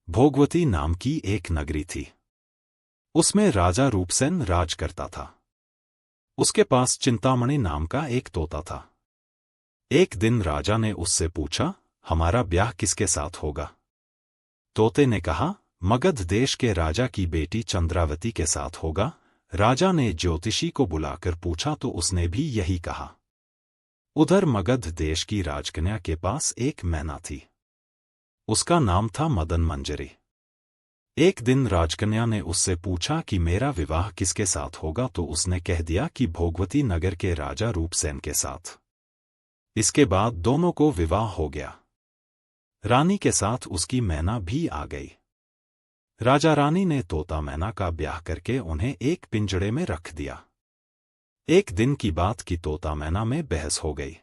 भोगवती नाम की एक नगरी थी। उसमें राजा रूपसेन राज करता था। उसके पास चिंतामणि नाम का एक तोता था। एक दिन राजा ने उससे पूछा, हमारा ब्याह किसके साथ होगा? तोते ने कहा, मगध देश के राजा की बेटी चंद्रावती के साथ होगा। राजा ने ज्योतिषी को बुलाकर पूछा तो उसने भी यही कहा। उधर मगध देश की राजकन्या के पास एक मैना थी। उसका नाम था मदन मंजरी। एक दिन राजकन्या ने उससे पूछा कि मेरा विवाह किसके साथ होगा, तो उसने कह दिया कि भोगवती नगर के राजा रूपसेन के साथ। इसके बाद दोनों को विवाह हो गया। रानी के साथ उसकी मैना भी आ गई। राजा रानी ने तोता मैना का ब्याह करके उन्हें एक पिंजड़े में रख दिया। एक दिन की बात की तोता मैना में बहस हो गई।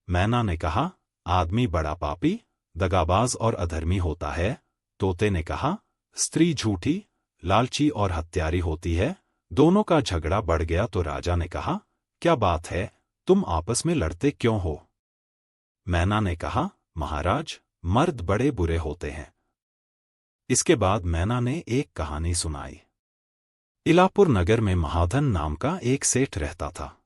मैना ने कहा, आदमी बड़ा पापी, दगाबाज और अधर्मी होता है। तोते ने कहा, स्त्री झूठी, लालची और हत्यारी होती है। दोनों का झगड़ा बढ़ गया तो राजा ने कहा, क्या बात है, तुम आपस में लड़ते क्यों हो? मैना ने कहा, महाराज, मर्द बड़े बुरे होते हैं। इसके बाद मैना ने एक कहानी सुनाई। इलापुर नगर में महाधन नाम का एक सेठ रहता था।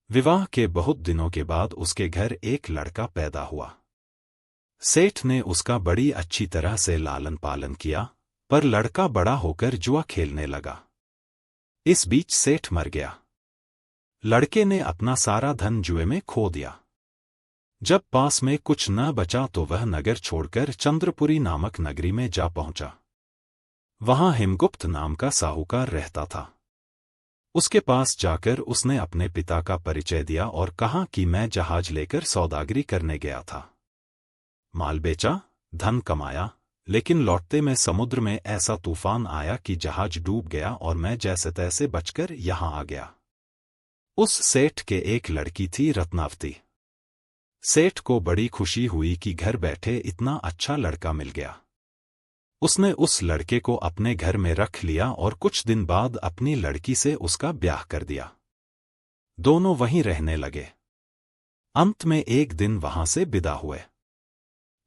विवाह के बहुत दिनों के बाद उसके घर एक लड़का पैदा हुआ। सेठ ने उसका बड़ी अच्छी तरह से लालन पालन किया, पर लड़का बड़ा होकर जुआ खेलने लगा। इस बीच सेठ मर गया। लड़के ने अपना सारा धन जुए में खो दिया। जब पास में कुछ न बचा तो वह नगर छोड़कर चंद्रपुरी नामक नगरी में जा पहुंचा। वहां हिमगुप्त नाम का साहूकार रहता था। उसके पास जाकर उसने अपने पिता का परिचय दिया और कहा कि मैं जहाज लेकर सौदागरी करने गया था। माल बेचा, धन कमाया, लेकिन लौटते में समुद्र में ऐसा तूफान आया कि जहाज डूब गया और मैं जैसे तैसे बचकर यहां आ गया। उस सेठ के एक लड़की थी, रत्नावती। सेठ को बड़ी खुशी हुई कि घर बैठे इतना अच्छा लड़का मिल गया। उसने उस लड़के को अपने घर में रख लिया और कुछ दिन बाद अपनी लड़की से उसका ब्याह कर दिया। दोनों वहीं रहने लगे। अंत में एक दिन वहां से विदा हुए।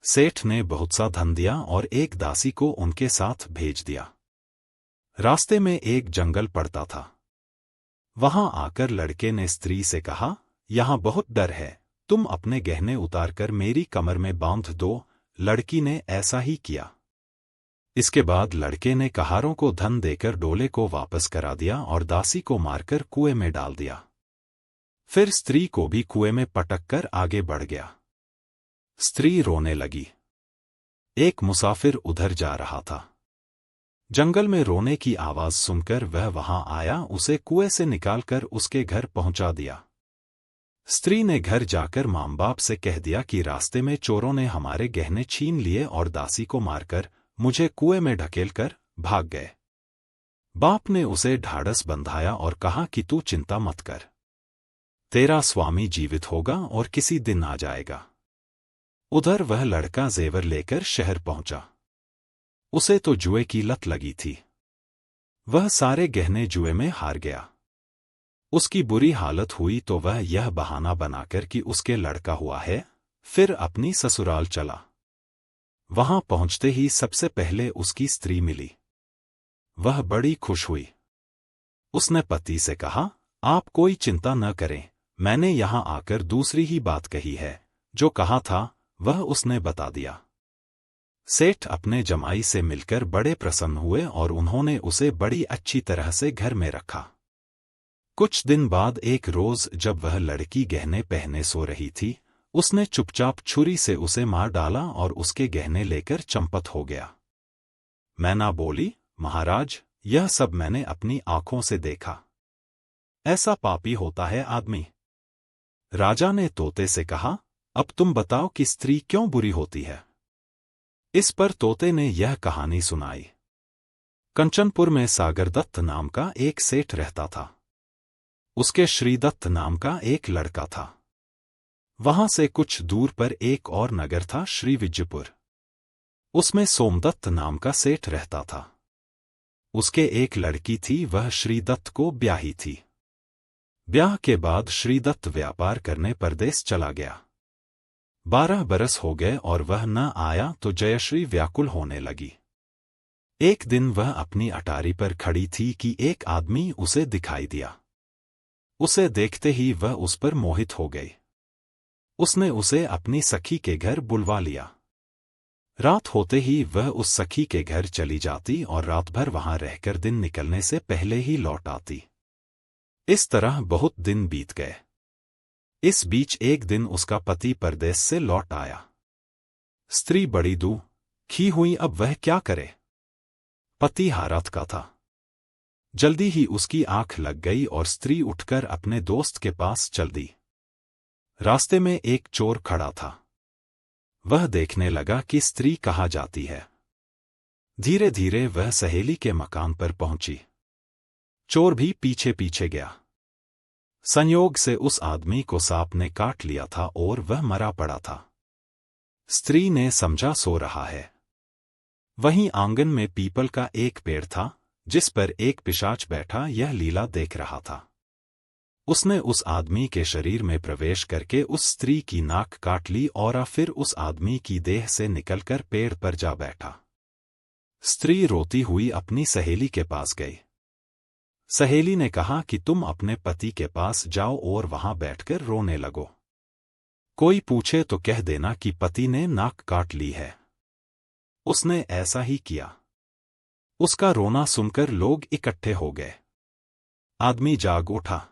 सेठ ने बहुत सा धन दिया और एक दासी को उनके साथ भेज दिया। रास्ते में एक जंगल पड़ता था। वहां आकर लड़के ने स्त्री से कहा, यहां बहुत डर है, तुम अपने गहने उतारकर मेरी कमर में बांध दो। लड़की ने ऐसा ही किया। इसके बाद लड़के ने कहारों को धन देकर डोले को वापस करा दिया और दासी को मारकर कुएं में डाल दिया। फिर स्त्री को भी कुएं में पटक कर आगे बढ़ गया। स्त्री रोने लगी। एक मुसाफिर उधर जा रहा था। जंगल में रोने की आवाज सुनकर वह वहां आया, उसे कुएं से निकालकर उसके घर पहुंचा दिया। स्त्री ने घर जाकर मां बाप से कह दिया कि रास्ते में चोरों ने हमारे गहने छीन लिए और दासी को मारकर मुझे कुएं में ढकेलकर भाग गए। बाप ने उसे ढाढ़स बंधाया और कहा कि तू चिंता मत कर, तेरा स्वामी जीवित होगा और किसी दिन आ जाएगा। उधर वह लड़का जेवर लेकर शहर पहुंचा। उसे तो जुए की लत लगी थी। वह सारे गहने जुए में हार गया। उसकी बुरी हालत हुई तो वह यह बहाना बनाकर कि उसके लड़का हुआ है, फिर अपनी ससुराल चला। वहां पहुंचते ही सबसे पहले उसकी स्त्री मिली। वह बड़ी खुश हुई। उसने पति से कहा, आप कोई चिंता न करें, मैंने यहां आकर दूसरी ही बात कही है, जो कहा था वह उसने बता दिया। सेठ अपने जमाई से मिलकर बड़े प्रसन्न हुए और उन्होंने उसे बड़ी अच्छी तरह से घर में रखा। कुछ दिन बाद एक रोज जब वह लड़की गहने पहने सो रही थी, उसने चुपचाप छुरी से उसे मार डाला और उसके गहने लेकर चंपत हो गया। मैना बोली, महाराज, यह सब मैंने अपनी आंखों से देखा। ऐसा पापी होता है आदमी। राजा ने तोते से कहा, अब तुम बताओ कि स्त्री क्यों बुरी होती है? इस पर तोते ने यह कहानी सुनाई। कंचनपुर में सागरदत्त नाम का एक सेठ रहता था। उसके श्रीदत्त नाम का एक लड़का था। वहां से कुछ दूर पर एक और नगर था, श्रीविजयपुर। उसमें सोमदत्त नाम का सेठ रहता था। उसके एक लड़की थी, वह श्रीदत्त को ब्याही थी। ब्याह के बाद श्रीदत्त व्यापार करने परदेस चला गया। 12 बरस हो गए और वह न आया तो जयश्री व्याकुल होने लगी। एक दिन वह अपनी अटारी पर खड़ी थी कि एक आदमी उसे दिखाई दिया। उसे देखते ही वह उस पर मोहित हो गई। उसने उसे अपनी सखी के घर बुलवा लिया। रात होते ही वह उस सखी के घर चली जाती और रात भर वहां रहकर दिन निकलने से पहले ही लौट आती। इस तरह बहुत दिन बीत गए। इस बीच एक दिन उसका पति परदेश से लौट आया। स्त्री बड़ी दुखी हुई, अब वह क्या करे। पति हारात का था। जल्दी ही उसकी आंख लग गई और स्त्री उठकर अपने दोस्त के पास चल दी। रास्ते में एक चोर खड़ा था। वह देखने लगा कि स्त्री कहाँ जाती है। धीरे धीरे वह सहेली के मकान पर पहुंची। चोर भी पीछे पीछे गया। संयोग से उस आदमी को सांप ने काट लिया था और वह मरा पड़ा था। स्त्री ने समझा सो रहा है। वहीं आंगन में पीपल का एक पेड़ था जिस पर एक पिशाच बैठा यह लीला देख रहा था। उसने उस आदमी के शरीर में प्रवेश करके उस स्त्री की नाक काट ली और फिर उस आदमी की देह से निकलकर पेड़ पर जा बैठा। स्त्री रोती हुई अपनी सहेली के पास गई। सहेली ने कहा कि तुम अपने पति के पास जाओ और वहां बैठकर रोने लगो। कोई पूछे तो कह देना कि पति ने नाक काट ली है। उसने ऐसा ही किया। उसका रोना सुनकर लोग इकट्ठे हो गए। आदमी जाग उठा।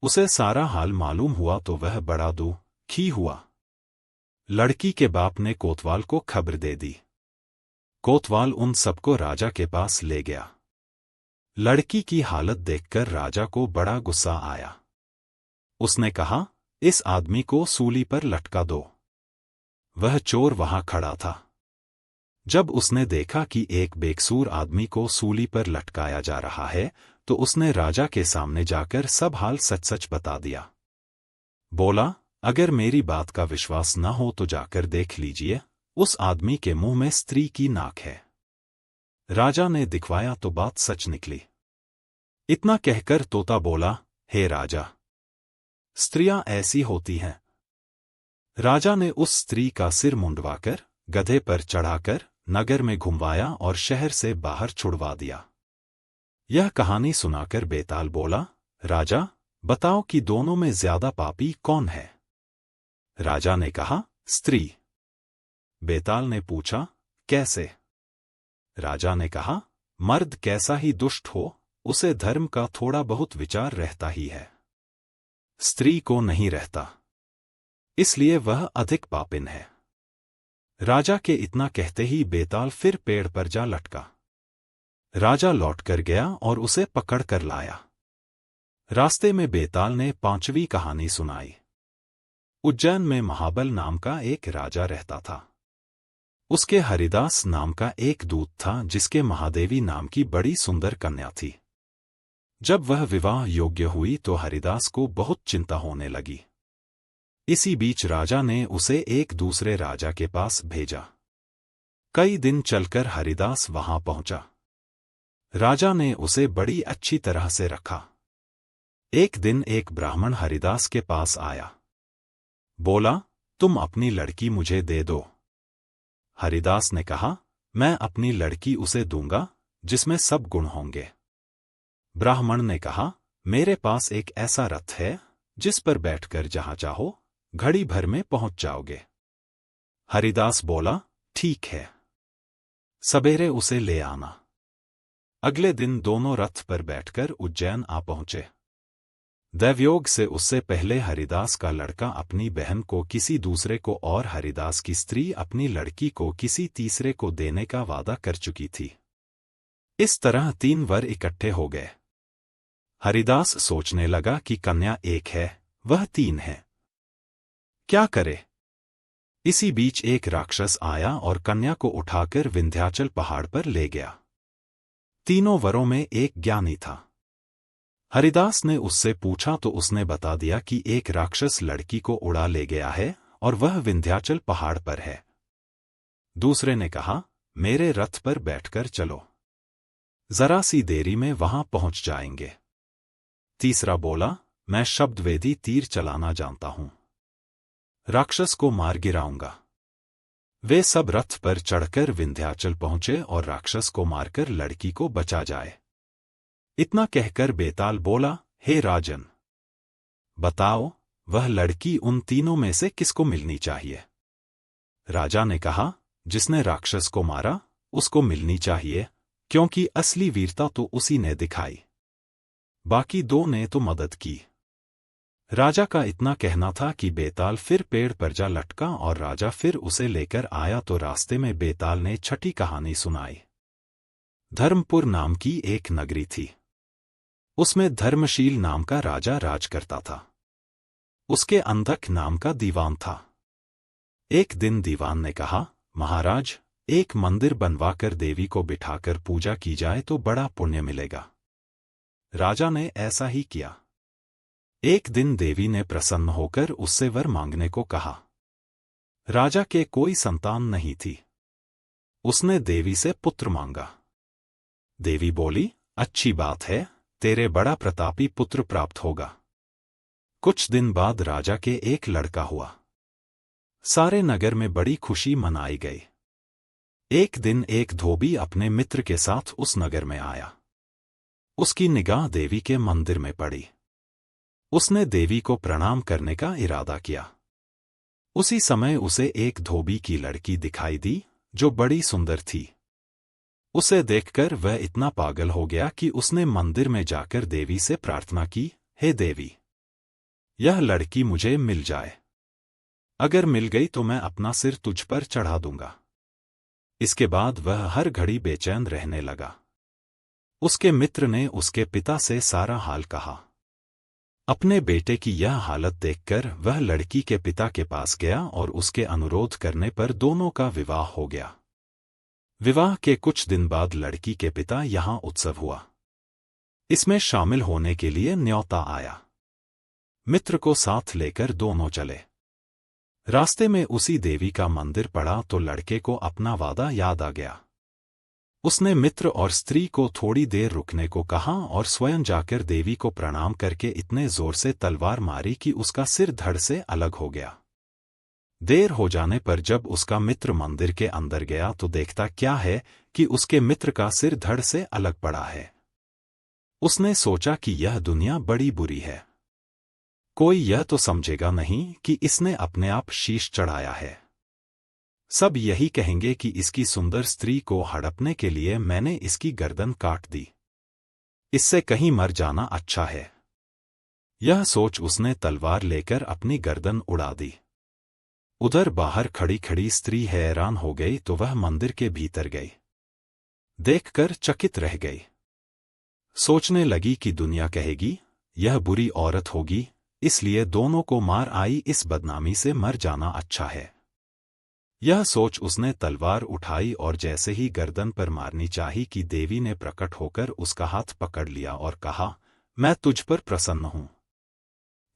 उसे सारा हाल मालूम हुआ तो वह बड़ा दुखी हुआ। लड़की के बाप ने कोतवाल को खबर दे दी। कोतवाल उन सबको राजा के पास ले गया। लड़की की हालत देखकर राजा को बड़ा गुस्सा आया। उसने कहा, इस आदमी को सूली पर लटका दो। वह चोर वहां खड़ा था। जब उसने देखा कि एक बेकसूर आदमी को सूली पर लटकाया जा रहा है तो उसने राजा के सामने जाकर सब हाल सच सच बता दिया। बोला, अगर मेरी बात का विश्वास न हो तो जाकर देख लीजिए, उस आदमी के मुंह में स्त्री की नाक है। राजा ने दिखवाया तो बात सच निकली। इतना कहकर तोता बोला, हे राजा, स्त्रियां ऐसी होती हैं। राजा ने उस स्त्री का सिर मुंडवाकर गधे पर चढ़ाकर नगर में घुमवाया और शहर से बाहर छुड़वा दिया। यह कहानी सुनाकर बेताल बोला, राजा, बताओ कि दोनों में ज्यादा पापी कौन है। राजा ने कहा, स्त्री। बेताल ने पूछा, कैसे। राजा ने कहा, मर्द कैसा ही दुष्ट हो, उसे धर्म का थोड़ा बहुत विचार रहता ही है। स्त्री को नहीं रहता, इसलिए वह अधिक पापिन है। राजा के इतना कहते ही बेताल फिर पेड़ पर जा लटका। राजा लौटकर गया और उसे पकड़ कर लाया। रास्ते में बेताल ने 5वीं कहानी सुनाई। उज्जैन में महाबल नाम का एक राजा रहता था। उसके हरिदास नाम का एक दूत था जिसके महादेवी नाम की बड़ी सुंदर कन्या थी। जब वह विवाह योग्य हुई तो हरिदास को बहुत चिंता होने लगी। इसी बीच राजा ने उसे एक दूसरे राजा के पास भेजा। कई दिन चलकर हरिदास वहां पहुंचा। राजा ने उसे बड़ी अच्छी तरह से रखा। एक दिन एक ब्राह्मण हरिदास के पास आया। बोला, तुम अपनी लड़की मुझे दे दो। हरिदास ने कहा, मैं अपनी लड़की उसे दूंगा जिसमें सब गुण होंगे। ब्राह्मण ने कहा, मेरे पास एक ऐसा रथ है जिस पर बैठकर जहां चाहो घड़ी भर में पहुंच जाओगे। हरिदास बोला, ठीक है, सवेरे उसे ले आना। अगले दिन दोनों रथ पर बैठकर उज्जैन आ पहुंचे। दैवयोग से उससे पहले हरिदास का लड़का अपनी बहन को किसी दूसरे को और हरिदास की स्त्री अपनी लड़की को किसी तीसरे को देने का वादा कर चुकी थी। इस तरह 3 वर इकट्ठे हो गए। हरिदास सोचने लगा कि कन्या एक है, वह 3 है, क्या करे। इसी बीच एक राक्षस आया और कन्या को उठाकर विंध्याचल पहाड़ पर ले गया। तीनों वरों में एक ज्ञानी था। हरिदास ने उससे पूछा तो उसने बता दिया कि एक राक्षस लड़की को उड़ा ले गया है और वह विंध्याचल पहाड़ पर है। दूसरे ने कहा, मेरे रथ पर बैठकर चलो, जरा सी देरी में वहां पहुंच जाएंगे। तीसरा बोला, मैं शब्दवेदी तीर चलाना जानता हूं। राक्षस को मार गिराऊंगा। वे सब रथ पर चढ़कर विंध्याचल पहुंचे और राक्षस को मारकर लड़की को बचा जाए। इतना कहकर बेताल बोला, हे राजन, बताओ वह लड़की उन तीनों में से किसको मिलनी चाहिए? राजा ने कहा, जिसने राक्षस को मारा उसको मिलनी चाहिए, क्योंकि असली वीरता तो उसी ने दिखाई। बाकी दो ने तो मदद की। राजा का इतना कहना था कि बेताल फिर पेड़ पर जा लटका और राजा फिर उसे लेकर आया तो रास्ते में बेताल ने छठी कहानी सुनाई। धर्मपुर नाम की एक नगरी थी। उसमें धर्मशील नाम का राजा राज करता था। उसके अंधक नाम का दीवान था। एक दिन दीवान ने कहा, महाराज, एक मंदिर बनवाकर देवी को बिठाकर पूजा की जाए तो बड़ा पुण्य मिलेगा। राजा ने ऐसा ही किया। एक दिन देवी ने प्रसन्न होकर उससे वर मांगने को कहा। राजा के कोई संतान नहीं थी। उसने देवी से पुत्र मांगा। देवी बोली, अच्छी बात है, तेरे बड़ा प्रतापी पुत्र प्राप्त होगा। कुछ दिन बाद राजा के एक लड़का हुआ। सारे नगर में बड़ी खुशी मनाई गई। एक दिन एक धोबी अपने मित्र के साथ उस नगर में आया। उसकी निगाह देवी के मंदिर में पड़ी। उसने देवी को प्रणाम करने का इरादा किया। उसी समय उसे एक धोबी की लड़की दिखाई दी जो बड़ी सुंदर थी। उसे देखकर वह इतना पागल हो गया कि उसने मंदिर में जाकर देवी से प्रार्थना की, हे देवी, यह लड़की मुझे मिल जाए। अगर मिल गई तो मैं अपना सिर तुझ पर चढ़ा दूंगा। इसके बाद वह हर घड़ी बेचैन रहने लगा। उसके मित्र ने उसके पिता से सारा हाल कहा। अपने बेटे की यह हालत देखकर वह लड़की के पिता के पास गया और उसके अनुरोध करने पर दोनों का विवाह हो गया। विवाह के कुछ दिन बाद लड़की के पिता यहाँ उत्सव हुआ। इसमें शामिल होने के लिए न्योता आया। मित्र को साथ लेकर दोनों चले। रास्ते में उसी देवी का मंदिर पड़ा तो लड़के को अपना वादा याद आ गया। उसने मित्र और स्त्री को थोड़ी देर रुकने को कहा और स्वयं जाकर देवी को प्रणाम करके इतने जोर से तलवार मारी कि उसका सिर धड़ से अलग हो गया। देर हो जाने पर जब उसका मित्र मंदिर के अंदर गया तो देखता क्या है कि उसके मित्र का सिर धड़ से अलग पड़ा है। उसने सोचा कि यह दुनिया बड़ी बुरी है। कोई यह तो समझेगा नहीं कि इसने अपने आप शीश चढ़ाया है। सब यही कहेंगे कि इसकी सुंदर स्त्री को हड़पने के लिए मैंने इसकी गर्दन काट दी। इससे कहीं मर जाना अच्छा है। यह सोच उसने तलवार लेकर अपनी गर्दन उड़ा दी। उधर बाहर खड़ी खड़ी स्त्री हैरान हो गई तो वह मंदिर के भीतर गई। देखकर चकित रह गई। सोचने लगी कि दुनिया कहेगी यह बुरी औरत होगी, इसलिए दोनों को मार आई, इस बदनामी से मर जाना अच्छा है। यह सोच उसने तलवार उठाई और जैसे ही गर्दन पर मारनी चाही कि देवी ने प्रकट होकर उसका हाथ पकड़ लिया और कहा, मैं तुझ पर प्रसन्न हूं,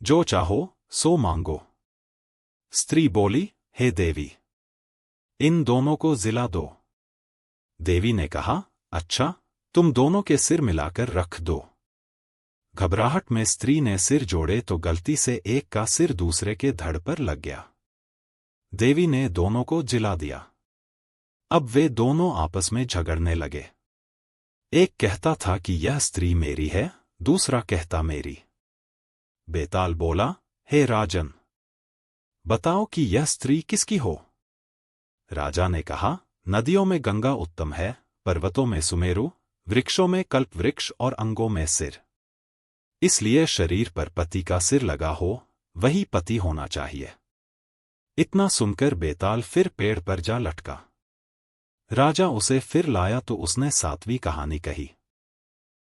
जो चाहो सो मांगो। स्त्री बोली, हे देवी, इन दोनों को जिला दो। देवी ने कहा, अच्छा, तुम दोनों के सिर मिलाकर रख दो। घबराहट में स्त्री ने सिर जोड़े तो गलती से एक का सिर दूसरे के धड़ पर लग गया। देवी ने दोनों को जिला दिया। अब वे दोनों आपस में झगड़ने लगे। एक कहता था कि यह स्त्री मेरी है, दूसरा कहता मेरी। बेताल बोला, हे राजन, बताओ कि यह स्त्री किसकी हो? राजा ने कहा, नदियों में गंगा उत्तम है, पर्वतों में सुमेरु, वृक्षों में कल्प वृक्ष और अंगों में सिर। इसलिए शरीर पर पति का सिर लगा हो, वही पति होना चाहिए। इतना सुनकर बेताल फिर पेड़ पर जा लटका। राजा उसे फिर लाया तो उसने सातवीं कहानी कही।